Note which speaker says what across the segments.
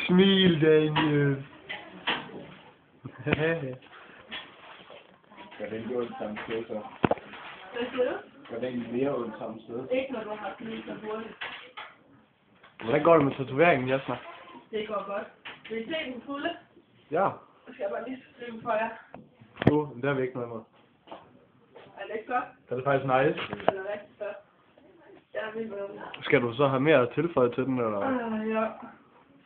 Speaker 1: Smil, Daniel.
Speaker 2: Gør det ikke ondt samme sted, så?
Speaker 3: Hvad siger du?
Speaker 2: Gør det ikke mere ondt samme sted?
Speaker 3: Ikke når du har knivet så hurtigt.
Speaker 1: Hvordan går det med tatoveringen, Jasna?
Speaker 3: Det går godt. Vil I se den fulde?
Speaker 1: Ja.
Speaker 3: Så skal jeg bare lige skrive for jer.
Speaker 1: Det har vi ikke noget med.
Speaker 3: Er det ikke godt?
Speaker 1: Det er faktisk nice.
Speaker 3: Den er rigtig godt. Jeg er vildt med den.
Speaker 1: Skal du så have mere tilføjet til den, eller?
Speaker 3: Ja.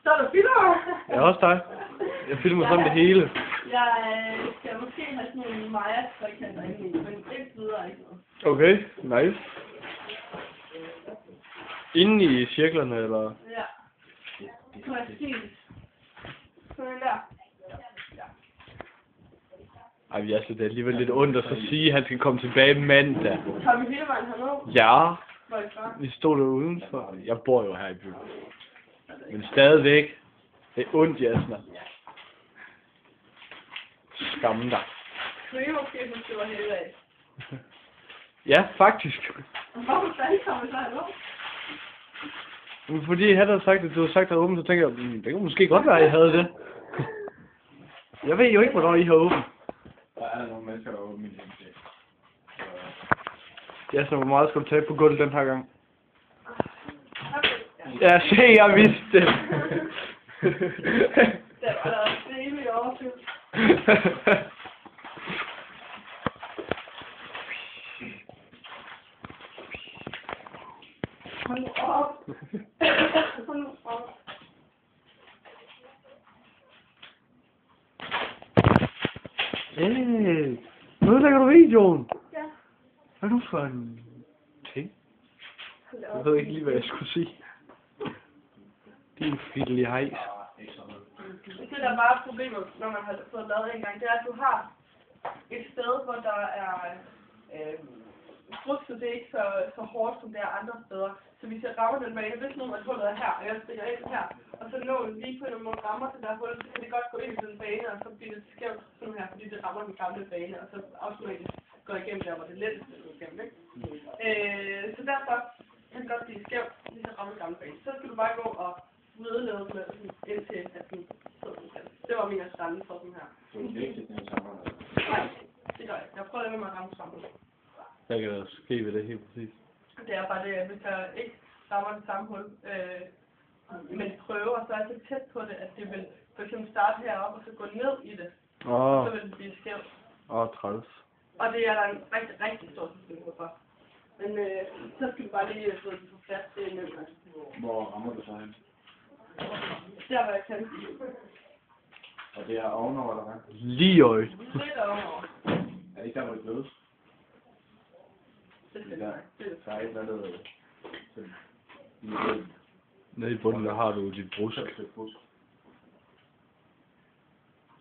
Speaker 3: Så er der filmer!
Speaker 1: Ja, også dig. Jeg filmer sådan det hele.
Speaker 3: Jeg skal måske have sådan nogle Maja-trækanter ind i, men ikke videre ikke noget.
Speaker 1: Okay, nice. Inde i cirklerne, eller?
Speaker 3: Ja. Præcis. Sådan der.
Speaker 1: Ej, vi er slet alligevel lidt ondt at så sige, at han skal komme tilbage mandag.
Speaker 3: Har vi hele vejen hernede?
Speaker 1: Ja.
Speaker 3: Hvor er det fra?
Speaker 1: Vi stod der udenfor. Jeg bor jo her i byen. Men stadigvæk. Det er ondt, Jasna. Skam dig.
Speaker 3: Skulle I måske synes, det var hele af?
Speaker 1: Ja, faktisk.
Speaker 3: Hvorfor fanden kommer vi så hernede?
Speaker 1: Men fordi han havde sagt, at du havde sagt, at åbent, så tænker jeg, det kunne måske godt være, at I havde det. Jeg ved jo ikke, hvornår I har åbent.
Speaker 2: Der er nogle mennesker, der er åbent i den til.
Speaker 1: Jasna, hvor meget skal du tage på gulv den her gang? Ja, se, jeg vidste det.
Speaker 3: Det var da rimelig overfyldt. Hold nu op. Hold nu op.
Speaker 1: Hey, nu lægger du videoen.
Speaker 3: Ja.
Speaker 1: Hvad er du for en ting? Jeg ved ikke lige, hvad jeg skulle sige. Din fiddly hejs.
Speaker 3: Det der bare er problemet, når man har fået lavet en gang, det er, at du har et sted, hvor der er brusket, det er ikke så hårdt, som det er andre steder. Så hvis jeg rammer den bane, hvis nu at hullet er her, og jeg stikker ind her, og så når lige på en måde rammer det der hul, så kan det godt gå ind i den bane, og så bliver det skævt sådan her, fordi det rammer den gamle bane, og så automatisk går igennem der, hvor det letteste går igennem, ikke? Så derfor kan det godt blive skævt, lige så rammer den gamle bane. Så skal du bare gå og vedlede med den, indtil at den sidder den. Det var min erstatning for den her.
Speaker 2: Så det er ikke det samme.
Speaker 3: Nej, det gør jeg ikke. Jeg prøver at lade mig ramme sammen.
Speaker 1: Hvad kan der ske ved det helt præcis?
Speaker 3: Det er bare det, at hvis jeg ikke rammer det samme hul, men prøver, så er jeg så tæt på det, at det vil for eksempel starte heroppe og så gå ned i det. Så vil det blive skævt.
Speaker 1: Træls.
Speaker 3: Og det er der en rigtig, rigtig stor sandsynlighed for. Men så skal du bare lige få det på plads. Det er nemt.
Speaker 2: Hvor rammer du så hen?
Speaker 3: Der hvor jeg kan.
Speaker 2: Og det er ovenover, eller hvad?
Speaker 1: Lige i øjet.
Speaker 3: Lidt ovenover.
Speaker 2: Er det ikke der, hvor det blødes?
Speaker 3: Det
Speaker 2: Det
Speaker 3: skal
Speaker 2: der.
Speaker 3: jeg ikke.
Speaker 2: Der er ikke noget...
Speaker 1: Nede i bunden, der har du dit brusk.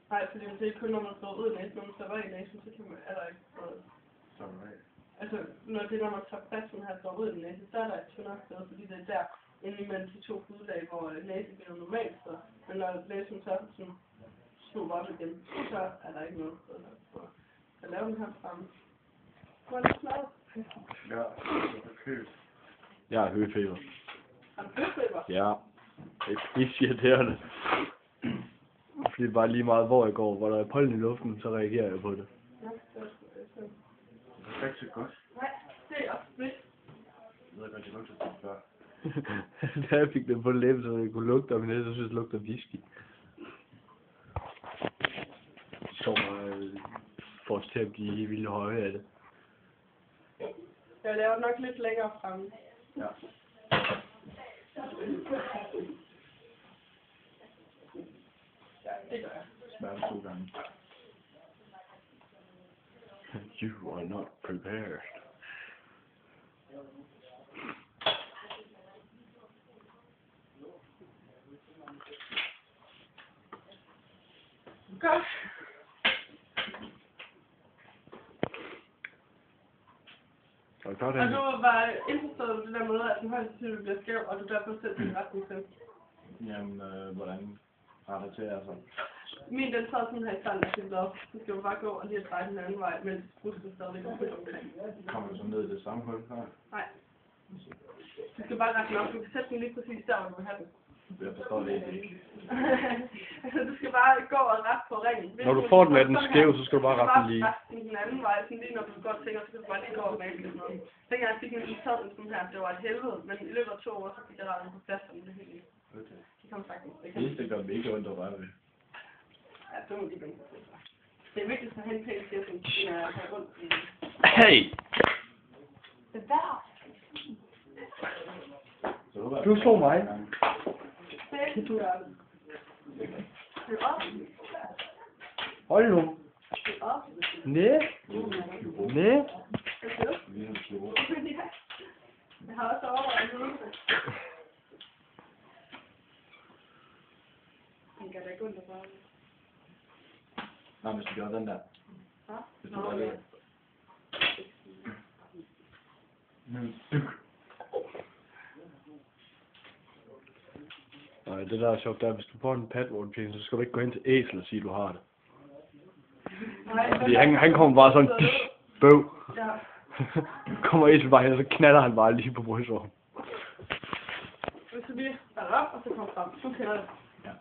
Speaker 3: Nej, fordi det er kun, når man står ud i næsen, når man står i næsen, så kan man, er der ikke noget. Altså, når man tager pladsen her står ud i næsen, så er der et tyndere sted, fordi det er der, inde imellem de to hudlag, hvor næsen bliver normalt sted. Men når næsen så sådan sluger op igen, så er der ikke noget sted der. Så jeg laver den her fremme. Hvor er det klart?
Speaker 2: Ja, det er køb.
Speaker 1: Jeg har høfeber.
Speaker 3: Har du høfeber?
Speaker 1: Ja. Det er pisseirriterende. Fordi bare lige meget hvor jeg går, hvor der er pollen i luften, så reagerer jeg på det.
Speaker 3: Ja, det
Speaker 2: Det er ikke så godt.
Speaker 3: Nej, det er også lidt.
Speaker 2: Jeg ved godt, det lugter sådan før.
Speaker 1: Da jeg fik det på læben, så jeg kunne lugte af min næse, så synes jeg, det lugter whisky. Så får os til at blive vildt høje af det.
Speaker 3: Jeg laver nok lidt længere fremme.
Speaker 2: Ja.
Speaker 3: Ja, det gør jeg.
Speaker 2: Smerter 2 gange.
Speaker 1: You are not prepared.
Speaker 3: Godt.
Speaker 1: Og du
Speaker 3: var indforstået med det der med, at den højst sandsynligt bliver skæv, og du derfor selv din retning til.
Speaker 2: Jamen, hvordan har det til, altså?
Speaker 3: Min, den tager sådan her i starten af sin blad. Så skal du bare gå og lige dreje den anden vej, mens brusken stadig går rundt omkring.
Speaker 2: Kommer du så ned i det samme hul her?
Speaker 3: Nej. Du skal bare rette den op. Du kan sætte den lige præcis der, hvor du vil have den.
Speaker 2: Jeg forstår det ikke.
Speaker 3: Altså, du skal bare gå og rette på ringen.
Speaker 1: Når du får den med den skæv, så skal du bare rette den lige.
Speaker 3: Du skal bare rette den anden vej, sådan lige når du godt tænker, så kan du bare lige gå og male det noget. Dengang jeg fik en sådan sådan her, det var et helvede, men i løbet af 2 år, så fik jeg rettet på plads, og det hele.
Speaker 2: Okay.
Speaker 3: De kom sagtens.
Speaker 2: Det gør mega ondt at røre ved.
Speaker 3: Ja, det må de vente til. Det er vigtigt at have en pæn skæft, som er rundt i.
Speaker 1: Hey!
Speaker 3: Det der.
Speaker 1: Du slog mig.
Speaker 3: Det du gør. Det er op.
Speaker 1: Hold nu.
Speaker 3: Det er op.
Speaker 1: Næ. Næ.
Speaker 3: Jeg har også overvejet det. Jeg kan da ikke undre bare.
Speaker 2: Nej, hvis du gør den der.
Speaker 3: Hva?
Speaker 2: Hvis du gør det.
Speaker 1: Nej, det der er sjovt, der hvis du får en padward pin, så skal du ikke gå hen til æsel og sige, at du har det. Fordi han kommer bare sådan, bøv.
Speaker 3: Ja.
Speaker 1: Kommer æsel bare hen, og så knaller han bare lige på brystvormen.
Speaker 3: Hvis du lige falder op, og så kommer frem. Du kender det.
Speaker 2: Ja.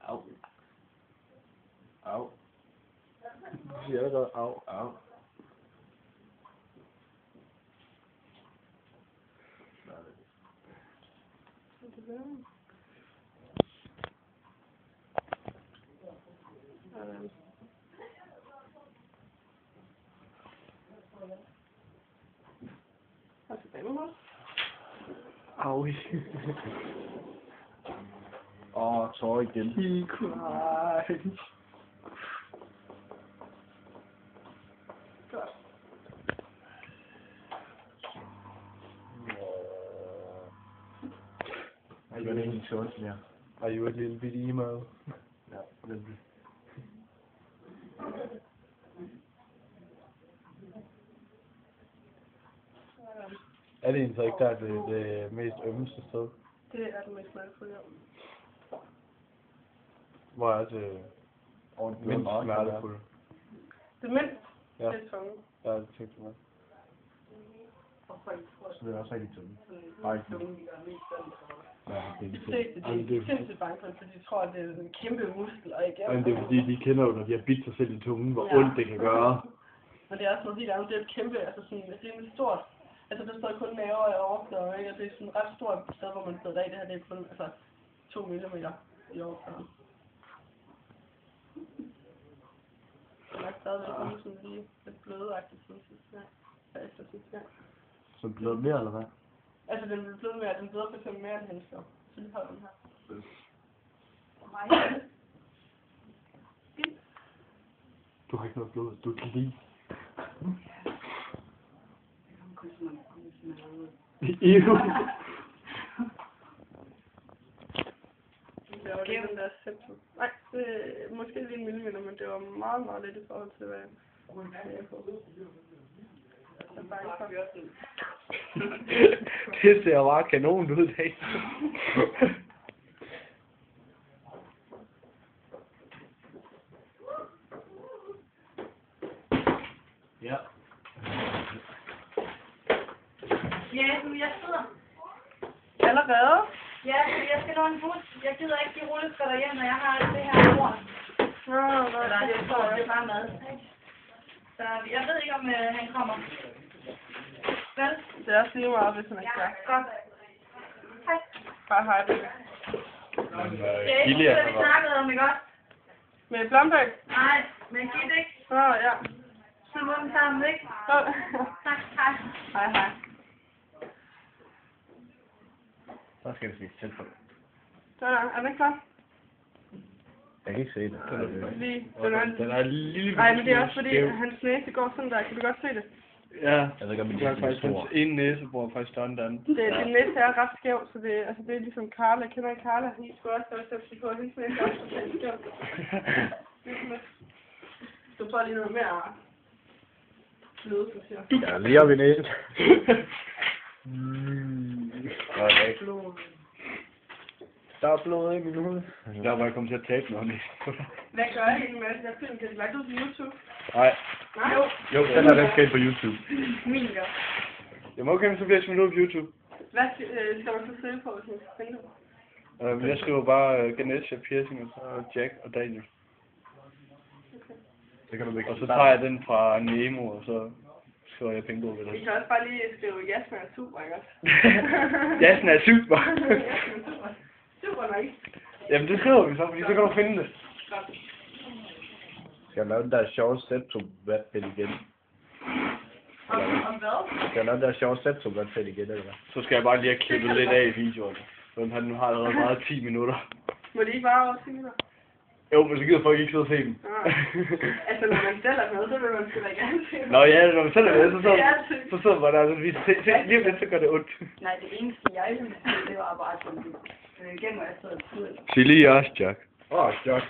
Speaker 2: Au. Au.
Speaker 1: Du siger allerede af.
Speaker 2: Au.
Speaker 1: Au.
Speaker 2: Tår igen.
Speaker 1: He cries.
Speaker 2: Jeg gør det ikke så ondt mere.
Speaker 1: Are you a little bit emo?
Speaker 2: Ja, nemlig.
Speaker 1: Er det egentlig så ikke der det mest ømmeste sted?
Speaker 3: Det er den mest smertefulde.
Speaker 1: Hvor er det mindst smertefuldt?
Speaker 3: Det mindst?
Speaker 1: Ja.
Speaker 3: Det er tunge.
Speaker 1: Ja, det tænkte jeg mig.
Speaker 3: Og folk tror,
Speaker 2: Så det er også rigtig tungt.
Speaker 3: at tunge er mest
Speaker 2: Ja, det
Speaker 3: de fleste, de er sindssygt bange for det, fordi de tror, at det er en kæmpe muskel, og ikke
Speaker 1: Men det er fordi, de kender jo, når de har bidt sig selv i tungen, hvor
Speaker 3: Ja.
Speaker 1: ondt det kan gøre.
Speaker 3: Men det er også noget helt andet. Det er et kæmpe, altså sådan et rimelig stort. Altså der står kun maver i overfladen, ikke? Og det er sådan et ret stort sted, hvor man sidder af. Det her, det er kun altså 2 millimeter i overfladen. Det er nok stadigvæk sådan lige lidt blødeagtigt siden sidste gang. Ja, efter sidste gang.
Speaker 1: Så bliver det mere, eller hvad?
Speaker 3: Altså den bliver blød mere, den bløder for eksempel mere end handsker. Så lige holder den her.
Speaker 1: Du har ikke noget blod, du kan lide. Ew.
Speaker 3: Det var lige den der septum. Nej, det er måske lige en millimeter, men det var meget, meget lidt i forhold til, hvad jeg får. Jeg er bange for.
Speaker 1: Det ser bare kanon ud i dag.
Speaker 2: Ja.
Speaker 4: Ja, du, jeg sidder.
Speaker 3: Allerede?
Speaker 4: Ja, jeg skal nå en bus. Jeg gider ikke de rulleskritter hjem, når jeg har alt det her ord. Eller det er bare mad. Så jeg ved ikke, om han kommer. Vel?
Speaker 3: Det er også lige meget, hvis han ikke gør.
Speaker 4: Godt. Hej.
Speaker 3: Bare hej, baby.
Speaker 4: Det er ikke det, vi snakkede om, ikke også?
Speaker 3: Med Blomberg?
Speaker 4: Nej, men giv det ikke.
Speaker 3: Ja.
Speaker 4: Så må den sammen, ikke? Tak, hej.
Speaker 3: Hej, hej.
Speaker 2: Så skal det sige selv på.
Speaker 3: Så er den ikke klar?
Speaker 2: Jeg kan ikke se det.
Speaker 3: Lige.
Speaker 1: Den er lige...
Speaker 3: Nej, men det er også fordi, hans næse går sådan der. Kan du godt se det?
Speaker 1: Ja,
Speaker 2: Jeg ved ikke, om min
Speaker 1: det er
Speaker 2: næse er
Speaker 1: faktisk
Speaker 2: stor.
Speaker 1: hans ene næsebord faktisk større end den anden.
Speaker 3: Din næse er ret skæv, så det, altså, det er ligesom Carla. Kender I Carla? I skulle også have sepsi på. Hendes næse er også lidt skæv. Du får lige noget mere bløde, så siger jeg.
Speaker 2: Ja, lige op i næsen. Okay.
Speaker 1: Der er blod i min hoved. Der var jeg kommet til at tabe noget.
Speaker 3: Hvad gør jeg egentlig med det? Jeg film, kan det lagt ud på YouTube?
Speaker 1: Nej.
Speaker 3: Nej?
Speaker 1: Jo, den skal ind på YouTube.
Speaker 4: Min gør.
Speaker 1: Jamen okay, så bliver jeg smidt ud på YouTube.
Speaker 3: Hvad skal du så søge på, hvis man skal finde det?
Speaker 1: Jeg skriver bare Ganesha Piercing, og så Jack og Daniel.
Speaker 2: Det kan du ikke.
Speaker 1: Og så tager jeg den fra Nemo, og så skriver jeg penge på ved
Speaker 3: Vi
Speaker 1: det.
Speaker 3: kan også bare lige skrive Jasmin er super, ikke også?
Speaker 1: Jassen er super.
Speaker 3: Jasmin er super. Super nice.
Speaker 1: Jamen det skriver vi så, fordi så kan du finde det.
Speaker 3: Godt.
Speaker 2: Skal jeg lave den der sjove set-to-vat-fedt igen?
Speaker 4: Om hvad?
Speaker 2: Skal jeg lave den der sjove set-to-vat-fedt igen, eller hvad?
Speaker 1: Så skal jeg bare lige have klippet lidt af i videoen. Den har nu har allerede meget 10 minutter.
Speaker 3: Må det ikke bare over 10 minutter?
Speaker 1: Jo, men så gider folk ikke sidde og se dem.
Speaker 3: Altså, når man selv er med, så vil man sgu da gerne se det.
Speaker 1: Nå ja, når man selv er med, så
Speaker 3: Det er
Speaker 1: sidder man der og viser, se, lige om lidt, så gør det ondt.
Speaker 4: Nej, det eneste jeg ville sige, det var bare sådan, gennem at jeg sad og
Speaker 1: Sig lige også, Jack.
Speaker 2: Jack.